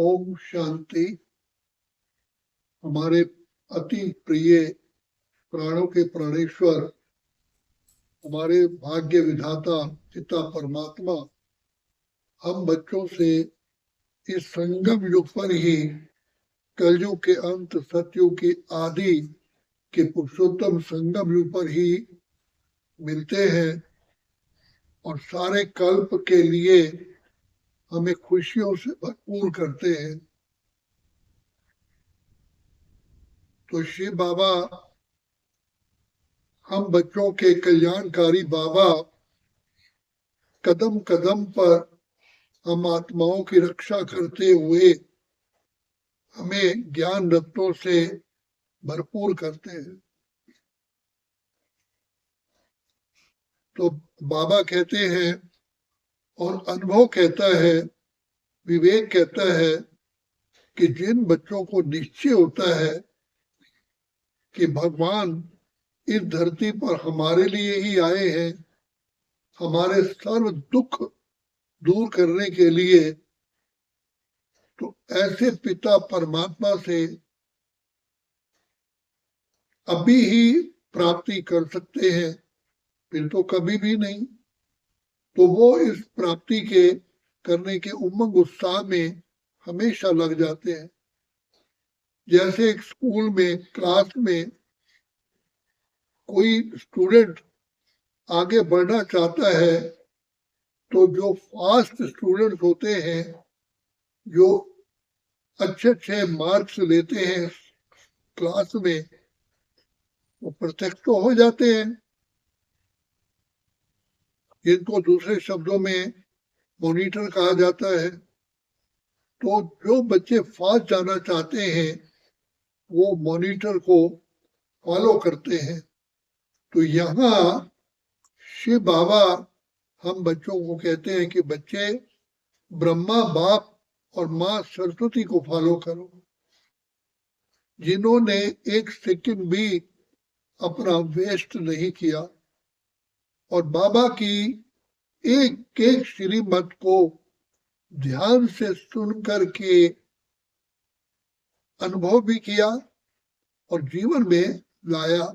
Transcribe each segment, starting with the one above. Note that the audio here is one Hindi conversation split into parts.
ओम शांति। हमारे अति प्रिय प्राणों के प्राणेश्वर, हमारे भाग्य विधाता पिता परमात्मा हम बच्चों से इस संगम युग पर ही, कलयुग के अंत, सतयुग के आदि के पुरुषोत्तम संगम युग पर ही मिलते हैं और सारे कल्प के लिए हमें खुशियों से भरपूर करते हैं। तो शिव बाबा, हम बच्चों के कल्याणकारी बाबा, कदम कदम पर हम आत्माओं की रक्षा करते हुए हमें ज्ञान रत्नों से भरपूर करते हैं। तो बाबा कहते हैं और अनुभव कहता है, विवेक कहता है कि जिन बच्चों को निश्चय होता है कि भगवान इस धरती पर हमारे लिए ही आए हैं, हमारे सर्व दुख दूर करने के लिए, तो ऐसे पिता परमात्मा से अभी ही प्राप्ति कर सकते हैं, फिर तो कभी भी नहीं। तो वो इस प्राप्ति के करने के उमंग उत्साह में हमेशा लग जाते हैं। जैसे एक स्कूल में, क्लास में कोई स्टूडेंट आगे बढ़ना चाहता है, तो जो फास्ट स्टूडेंट्स होते हैं, जो अच्छे अच्छे मार्क्स लेते हैं क्लास में, वो प्रत्यक्ष तो हो जाते हैं, जिनको दूसरे शब्दों में मॉनिटर कहा जाता है। तो जो बच्चे फास्ट जाना चाहते हैं वो मॉनिटर को फॉलो करते हैं। तो यहाँ शिव बाबा हम बच्चों को कहते हैं कि बच्चे, ब्रह्मा बाप और माँ सरस्वती को फॉलो करो, जिन्होंने एक सेकंड भी अपना वेस्ट नहीं किया और बाबा की एक एक श्रीमत को ध्यान से सुन करके अनुभव भी किया और जीवन में लाया।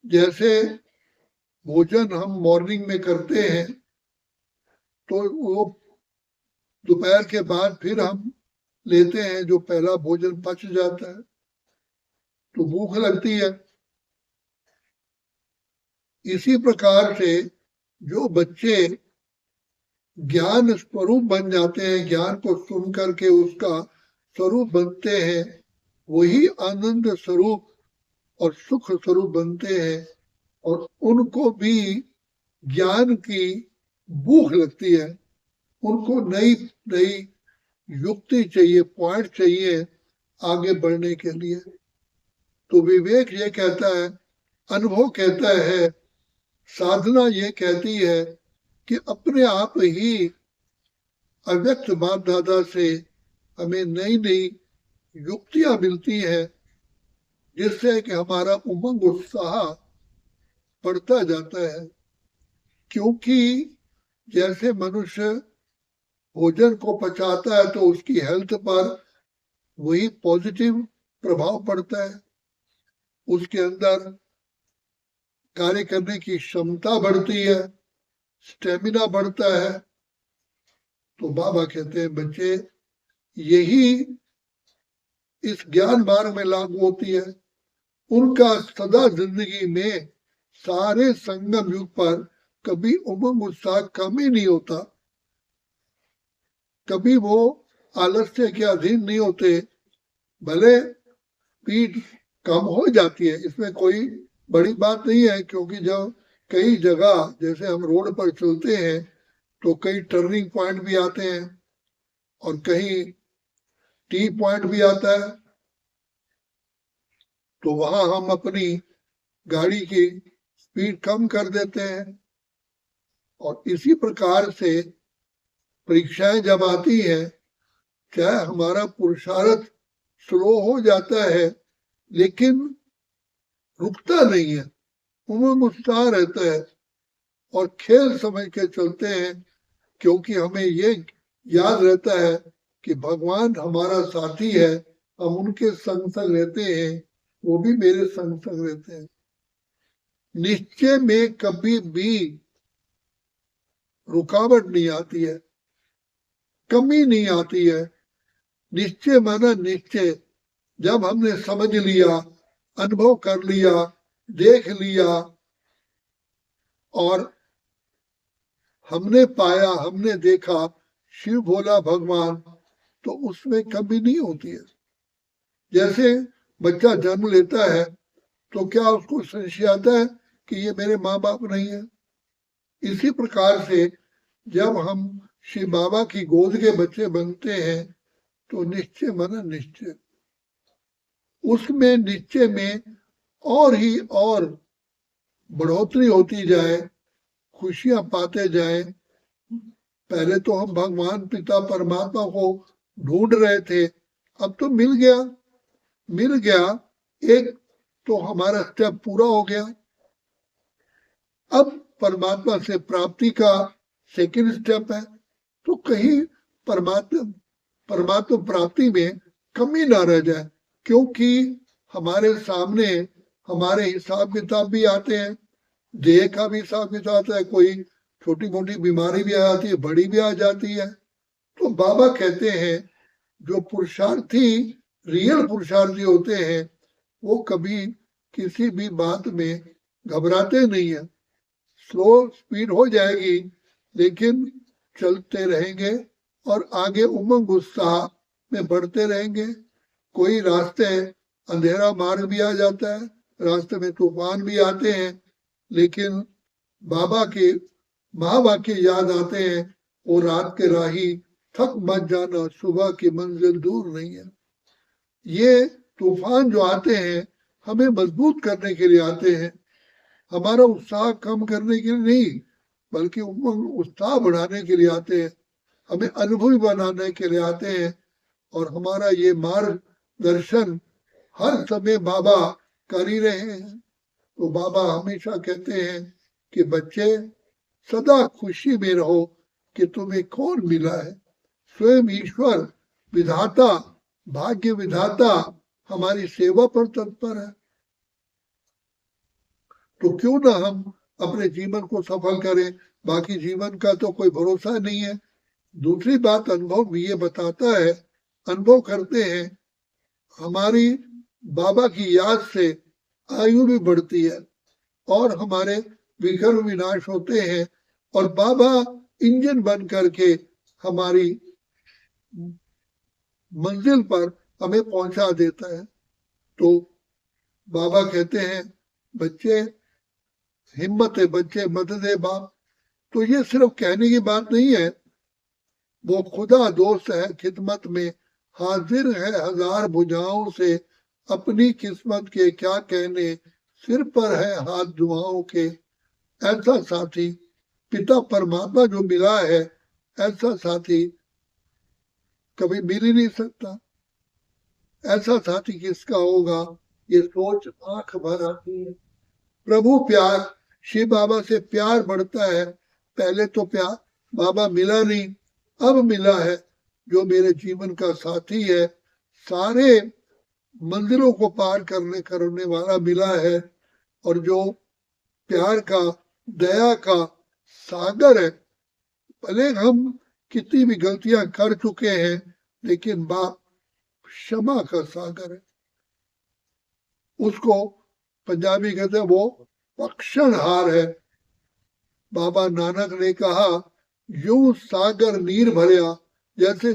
जैसे भोजन हम मॉर्निंग में करते हैं, तो वो दोपहर के बाद फिर हम लेते हैं, जो पहला भोजन पच जाता है तो भूख लगती है। इसी प्रकार से जो बच्चे ज्ञान स्वरूप बन जाते हैं, ज्ञान को सुन करके उसका स्वरूप बनते हैं, वही आनंद स्वरूप और सुख स्वरूप बनते हैं और उनको भी ज्ञान की भूख लगती है। उनको नई नई युक्ति चाहिए, पॉइंट चाहिए आगे बढ़ने के लिए। तो विवेक ये कहता है, अनुभव कहता है, साधना ये कहती है कि अपने आप ही अव्यक्त बाप दादा से हमें नई नई युक्तियां मिलती है, जिससे कि हमारा उमंग उत्साह बढ़ता जाता है। क्योंकि जैसे मनुष्य भोजन को पचाता है तो उसकी हेल्थ पर वही पॉजिटिव प्रभाव पड़ता है, उसके अंदर कार्य करने की क्षमता बढ़ती है, स्टेमिना बढ़ता है। तो बाबा कहते हैं बच्चे, यही इस ज्ञान मार्ग में लागू होती है। उनका सदा जिंदगी में सारे संगम युग पर कभी उमंग उत्साह कम ही नहीं होता, कभी वो आलस्य के अधीन नहीं होते। भले स्पीड कम हो जाती है, इसमें कोई बड़ी बात नहीं है, क्योंकि जब कई जगह जैसे हम रोड पर चलते हैं तो कई टर्निंग पॉइंट भी आते हैं और कहीं टी पॉइंट भी आता है, तो वहां हम अपनी गाड़ी की स्पीड कम कर देते हैं। और इसी प्रकार से परीक्षाएं जब आती है, चाहे हमारा पुरुषार्थ स्लो हो जाता है, लेकिन रुकता नहीं है, उमंग उत्साह रहता है और खेल समझ के चलते हैं, क्योंकि हमें ये याद रहता है कि भगवान हमारा साथी है, हम उनके संग संग रहते हैं, वो भी मेरे संग संग रहते हैं। निश्चय में कभी भी रुकावट नहीं आती है, कमी नहीं आती है। निश्चय माना निश्चय, जब हमने समझ लिया, अनुभव कर लिया, देख लिया और हमने पाया, हमने देखा शिव भोला भगवान, तो उसमें कमी नहीं होती है। जैसे बच्चा जन्म लेता है तो क्या उसको संशय आता है कि ये मेरे माँ बाप नहीं है? इसी प्रकार से जब हम शिव बाबा की गोद के बच्चे बनते हैं तो निश्चय माना निश्चय, उसमें निश्चय में और ही और बढ़ोतरी होती जाए, खुशियां पाते जाए। पहले तो हम भगवान पिता परमात्मा को ढूंढ रहे थे, अब तो मिल गया, एक तो हमारा स्टेप पूरा हो गया। अब परमात्मा से प्राप्ति का सेकंड स्टेप है, तो कहीं परमात्मा प्राप्ति में कमी ना रह जाए, क्योंकि हमारे सामने हमारे हिसाब किताब भी आते हैं, देह का भी हिसाब किताब आता है, कोई छोटी मोटी बीमारी भी आ जाती है, बड़ी भी आ जाती है। तो बाबा कहते हैं जो पुरुषार्थी, रियल पुरुषार्थी होते हैं, वो कभी किसी भी बात में घबराते नहीं है। स्लो स्पीड हो जाएगी लेकिन चलते रहेंगे और आगे उमंग उत्साह में बढ़ते रहेंगे। कोई रास्ते अंधेरा मार्ग भी आ जाता है, रास्ते में तूफान भी आते हैं, लेकिन बाबा के महावाक्य याद आते हैं, वो रात के राही थक मत जाना, सुबह की मंजिल दूर नहीं है। ये तूफान जो आते हैं हमें मजबूत करने के लिए आते हैं, हमारा उत्साह कम करने के लिए नहीं, बल्कि उत्साह बढ़ाने के लिए आते हैं, हमें अनुभवी बनाने के लिए आते हैं। और हमारा ये मार्गदर्शन हर समय बाबा कर ही रहे हैं। तो बाबा हमेशा कहते हैं कि बच्चे सदा खुशी में रहो कि तुम्हें कौन मिला है। स्वयं ईश्वर विधाता, भाग्य विधाता हमारी सेवा पर तत्पर है, तो क्यों ना हम अपने जीवन को सफल करें। बाकी जीवन का तो कोई भरोसा नहीं है। दूसरी बात अनुभव भी ये बताता है, अनुभव करते हैं, हमारी बाबा की याद से आयु भी बढ़ती है और हमारे विघ्न विनाश होते हैं, और बाबा इंजन बन करके हमारी मंजिल पर हमें पहुंचा देता है। तो बाबा कहते हैं बच्चे हिम्मत है, बच्चे मत दे बाप। तो ये सिर्फ कहने की बात नहीं है, वो खुदा दोस्त है खिदमत में, हाजिर है हजार भुजाओं से, अपनी किस्मत के क्या कहने, सिर पर है हाथ दुआओं के। ऐसा साथी पिता परमात्मा जो मिला है, ऐसा साथी कभी मिल ही नहीं सकता। ऐसा साथी किसका होगा, ये सोच आंख भर आती है। प्रभु प्यार, शिव बाबा से प्यार बढ़ता है। पहले तो प्यार बाबा मिला नहीं, अब मिला है, जो मेरे जीवन का साथी है, सारे मंजिलों को पार करने वाला मिला है, और जो प्यार का, दया का सागर है। भले हम कितनी भी गलतियां कर चुके हैं, लेकिन बाप क्षमा का सागर है। उसको पंजाबी कहते हैं वो बख्शनहार है। बाबा नानक ने कहा, यूं सागर नीर भरिया, जैसे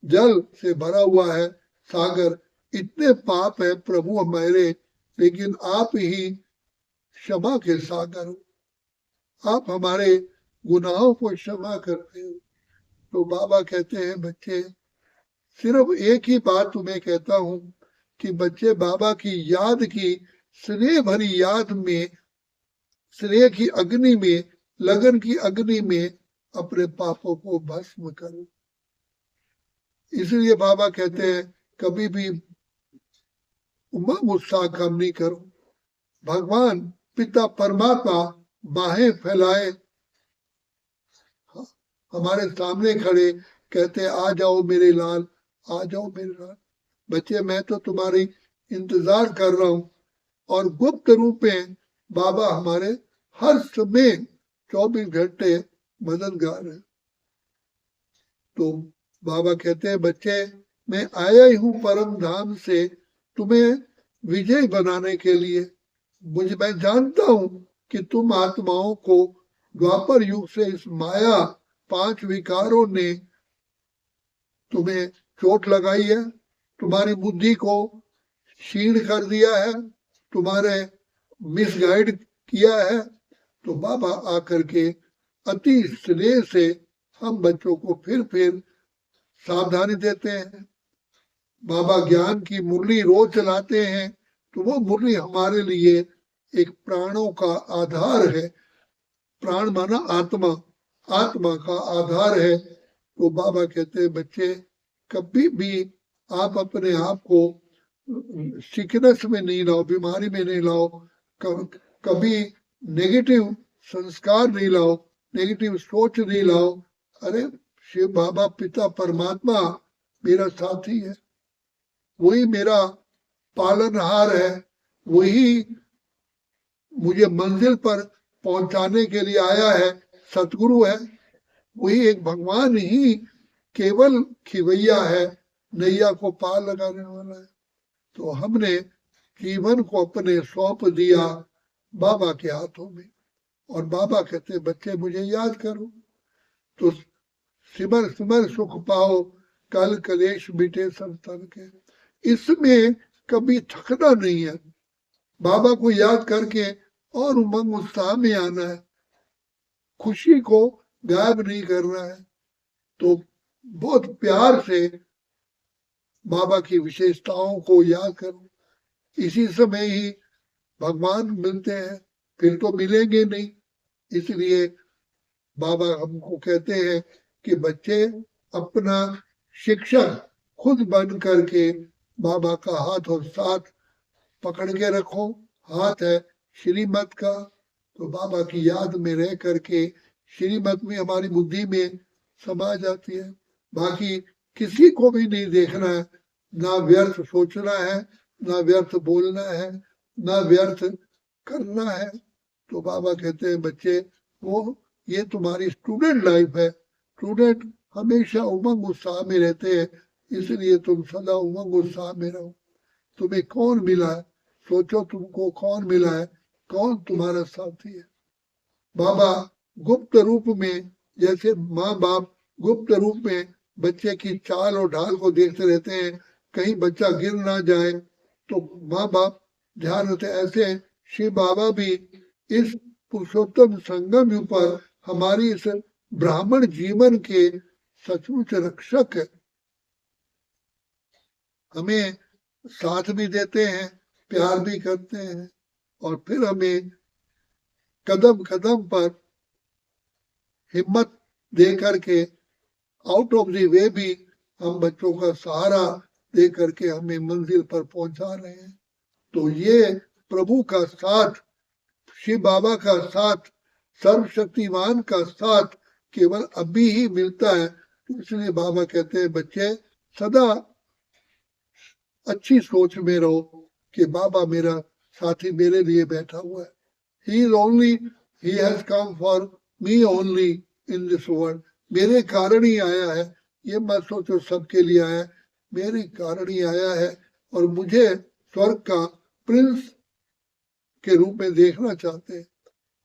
जल से भरा हुआ है सागर, इतने पाप है प्रभु मेरे, लेकिन आप ही क्षमा के सागर हो, आप हमारे गुनाहों को क्षमा करते हो। तो बाबा कहते हैं बच्चे, सिर्फ एक ही बात तुम्हें कहता हूं कि बच्चे बाबा की याद की स्नेह भरी याद में, स्नेह की अग्नि में, लगन की अग्नि में अपने पापों को भस्म करो। इसलिए बाबा कहते हैं कभी भी उमंग उत्साह कम नहीं करो। भगवान पिता परमात्मा बाहें फैलाए हमारे सामने खड़े, कहते आ जाओ मेरे लाल, आ जाओ मेरे लाल, बच्चे मैं तो तुम्हारी इंतजार कर रहा हूँ। और गुप्त रूप में बाबा हमारे हर समय 24 घंटे मददगार है। तो बाबा कहते हैं बच्चे मैं आया ही हूँ परम धाम से तुम्हें विजय बनाने के लिए। मुझे मैं जानता हूँ कि तुम आत्माओं को द्वापर युग से इस माया 5 विकारों ने तुम्हें चोट लगाई है, तुम्हारी बुद्धि को क्षीण कर दिया है, तुम्हारे मिसगाइड किया है। तो बाबा आकर के अति स्नेह से हम बच्चों को फिर सावधानी देते हैं। बाबा ज्ञान की मुरली रोज चलाते हैं, तो वो मुरली हमारे लिए एक प्राणों का आधार है। प्राण माना आत्मा, आत्मा का आधार है। तो बाबा कहते हैं बच्चे कभी भी आप अपने आप को सिकनेस में नहीं लाओ, बीमारी में नहीं लाओ, कभी नेगेटिव संस्कार नहीं लाओ, नेगेटिव सोच नहीं लाओ। अरे शिव बाबा पिता परमात्मा मेरा साथी है, वही मेरा पालनहार है, वही मुझे मंजिल पर पहुंचाने के लिए आया है, सतगुरु है, वही एक भगवान ही केवल खिवैया है, नैया को पार लगाने वाला है। तो हमने जीवन को अपने सौंप दिया बाबा के हाथों में। और बाबा कहते बच्चे मुझे याद करो तो सिमर सिमर सुख पाओ, कल कलेश मिटे सब तन के। इसमें कभी थकना नहीं है, बाबा को याद करके और उमंग उत्साह में आना है, खुशी को गायब नहीं करना है। तो बहुत प्यार से बाबा की विशेषताओं को याद करो। इसी समय ही भगवान मिलते हैं, फिर तो मिलेंगे नहीं। इसलिए बाबा हमको कहते हैं कि बच्चे अपना शिक्षक खुद बन करके बाबा का हाथ और साथ पकड़ के रखो। हाथ है श्रीमत का, तो बाबा की याद में रह करके श्रीमत में हमारी बुद्धि में समा जाती है। बाकी किसी को भी नहीं देखना है, ना व्यर्थ सोचना है, ना व्यर्थ बोलना है, ना व्यर्थ करना है। तो बाबा कहते हैं बच्चे वो ये तुम्हारी स्टूडेंट लाइफ है, स्टूडेंट हमेशा उमंग उत्साह में रहते हैं, इसलिए तुम सदा उमंग उत्साह में रहो। तुम्हें कौन मिला है, सोचो तुमको कौन मिला है, कौन तुम्हारा साथी है। बाबा गुप्त रूप में, जैसे माँ बाप गुप्त रूप में बच्चे की चाल और ढाल को देखते रहते हैं, कहीं बच्चा गिर ना जाए, तो माँ बाप ध्यान रखते। ऐसे शिव बाबा भी इस पुरुषोत्तम संगम पर हमारी इस ब्राह्मण जीवन के सचमुच रक्षक है। हमें साथ भी देते हैं, प्यार भी करते हैं, और फिर हमें कदम कदम पर हिम्मत दे करके आउट ऑफ द वे भी हम बच्चों का सहारा दे करके हमें मंजिल पर पहुंचा रहे हैं। तो ये प्रभु का साथ, शिव बाबा का साथ, सर्वशक्तिमान का साथ केवल अभी ही मिलता है। इसलिए बाबा कहते हैं बच्चे सदा अच्छी सोच में रहो कि बाबा मेरा साथी मेरे लिए बैठा हुआ है। He is only, he has come for me only in this world. मेरे कारण ही आया है, ये मत सोचो सबके लिए आया है, मेरे कारण ही आया है। और मुझे स्वर्ग का प्रिंस के रूप में देखना चाहते हैं।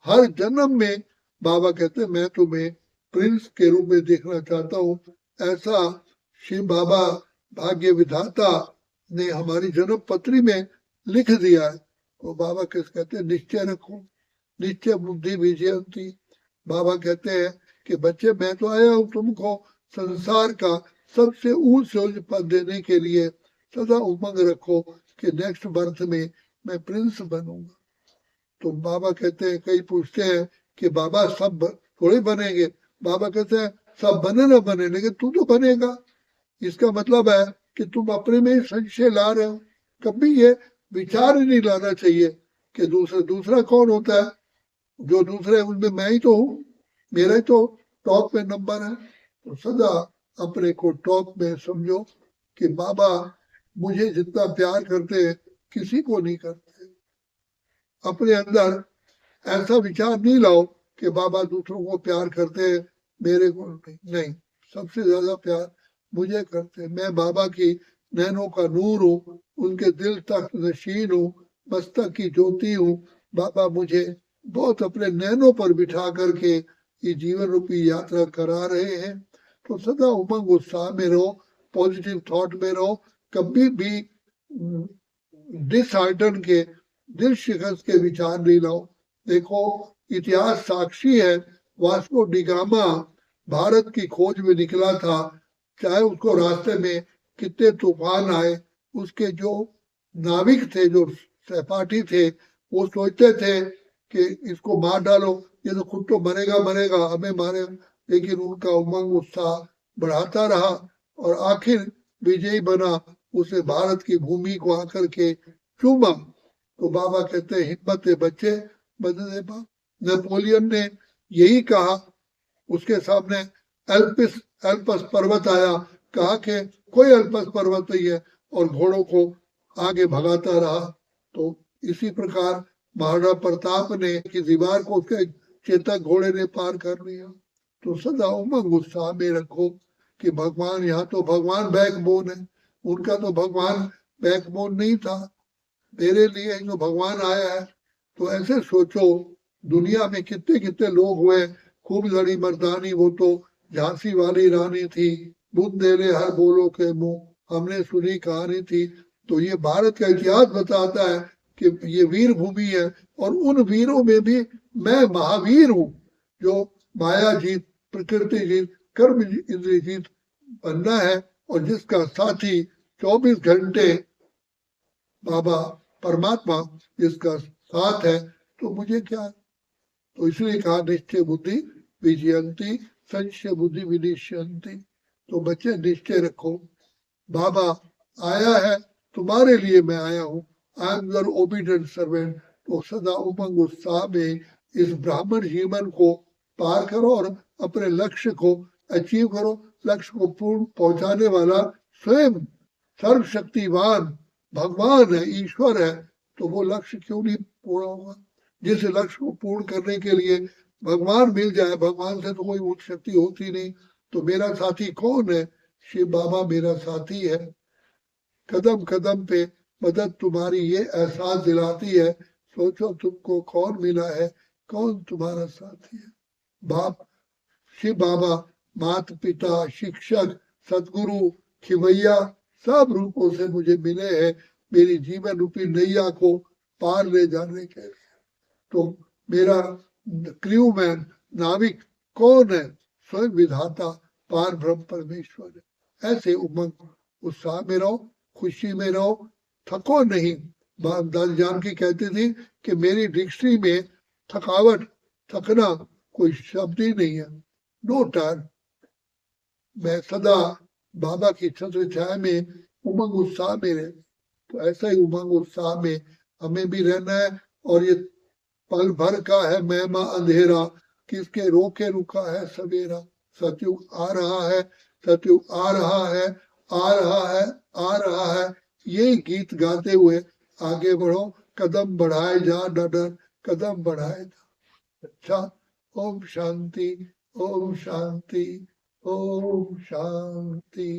हर जन्म में बाबा कहते हैं मैं तुम्हें प्रिंस के रूप में देखना चाहता हूँ। ऐसा शिव बाबा भाग्य विधाता ने हमारी जन्म पत्री में लिख दिया है। तो बाबा किस कहते हैं निश्चय रखो, निश्चय बुद्धि विजयंती। बाबा कहते हैं कि बच्चे मैं तो आया हूँ तुमको संसार का सबसे ऊंच पद देने के लिए। सदा उमंग रखो कि नेक्स्ट बर्थ में मैं प्रिंस बनूंगा। तो बाबा कहते हैं, कई पूछते हैं कि बाबा सब थोड़े बनेंगे। बाबा कहते हैं सब बने ना बने, लेकिन तू तो बनेगा। इसका मतलब है कि तुम अपने में संशय ला रहे हो। कभी ये विचार ही नहीं लाना चाहिए कि दूसरा कौन होता है, जो दूसरे उनमें मैं ही तो हूँ, मेरा ही तो टॉप पे नंबर है। तो सदा अपने को टॉप में समझो कि बाबा मुझे जितना प्यार करते हैं किसी को नहीं करते। अपने अंदर ऐसा विचार नहीं लाओ कि बाबा दूसरों को प्यार करते हैं, मेरे को नहीं। नहीं, सबसे ज्यादा प्यार मुझे करते हैं। मैं बाबा की नैनों का नूर हूँ, उनके दिल तक नशीन हूँ, मस्तक की ज्योति हूँ। बाबा मुझे बहुत अपने नैनों पर बिठा करके ये जीवन रूपी यात्रा करा रहे हैं। तो सदा उमंग उत्साह में रहो, पॉजिटिव थॉट में रहो, कभी भी डिसहार्टन के, दिल शिकस्त के विचार नहीं लाओ। देखो, इतिहास साक्षी है, वास्को डिगामा भारत की खोज में निकला था, चाहे उसको रास्ते में कितने तूफान आए, उसके जो नाविक थे, जो सहपाठी थे, वो सोचते थे कि इसको मार डालो, ये तो खुद तो मरेगा मरेगा, हमें मारे। लेकिन उनका उमंग उत्साह बढ़ाता रहा और आखिर विजयी बना। उसे भारत की भूमि को आकर के चूमा। तो बाबा कहते हैं, हिम्मत है बच्चे, बदले बाप। नेपोलियन ने यही कहा, उसके सामने एल्पस पर्वत आया, कहा कि कोई एल्पस पर्वत नहीं है, और घोड़ों को आगे भगाता रहा। तो इसी प्रकार महाराणा प्रताप ने की दीवार को उसके चेतक घोड़े ने पार कर लिया। तो सदा उमंग उत्साह में रखो कि भगवान, यहाँ तो भगवान बैकबोन है, उनका तो भगवान बैकबोन नहीं था, मेरे लिए जो भगवान आया है। तो ऐसे सोचो, दुनिया में कितने कितने लोग हुए, खूब लड़ी मर्दानी, वो तो झांसी वाली रानी थी, बुंदेले हर बोलो के मुंह, हमने सुनी कहानी थी। तो ये भारत का इतिहास बताता है कि ये वीर भूमि है, और उन वीरों में भी मैं महावीर हूँ, जो माया जीत, प्रकृति जीत, कर्म इंद्रिय जीत बनना है, और जिसका साथी 24 घंटे बाबा परमात्मा जिसका साथ है, तो मुझे क्या। तो इसलिए कहा, निश्चय बुद्धि विजयंती, संशय बुद्धि विनिश्यंती। तो बच्चे निश्चय रखो, बाबा आया है, तुम्हारे लिए मैं आया हूँ, I am your obedient servant. तो सदा उमंग उत्साह में इस ब्राह्मण जीवन को पार करो और अपने लक्ष्य को अचीव करो। लक्ष्य को पूर्ण पहुंचाने वाला स्वयं सर्वशक्तिवान भगवान है, ईश्वर है। तो वो लक्ष्य क्यों नहीं पूरा होगा? जिस लक्ष्य को पूर्ण करने के लिए भगवान मिल जाए, भगवान से तो कोई उच्च शक्ति होती नहीं। तो मेरा साथी कौन है? शिव बाबा मेरा साथी है। कदम कदम पे मदद तुम्हारी ये एहसास दिलाती है। सोचो तुमको कौन मिला है, कौन तुम्हारा साथी है। बाप शिव बाबा माता पिता शिक्षक सदगुरु खिवैया सब रूपों से मुझे मिले हैं, मेरी जीवन रूपी नैया को पार ले जाने के लिए। तो मेरा क्रू मैन नाविक कौन है? स्वयं विधाता पार ब्रह्म परमेश्वर है। ऐसे उमंग उत्साह में रहो, खुशी में रहो, थको नहीं। दादी जानकी कहती थी कि मेरी डिक्शनरी में थकावट, थकना कोई शब्द ही नहीं है, नो टायर। मैं सदा बाबा की छत्र छाया में उमंग उत्साह में रहे। तो ऐसा ही उमंग उत्साह में हमें भी रहना है। और ये पल भर का है महिमा अंधेरा, किसके रोके रुका है सवेरा। सतयुग आ रहा है, सतयुग आ रहा है, आ रहा है, आ रहा है। यही गीत गाते हुए आगे बढ़ो, कदम बढ़ाए जा डर, कदम बढ़ाए जा। अच्छा, ओम शांति, ओम शांति, ओम शांति।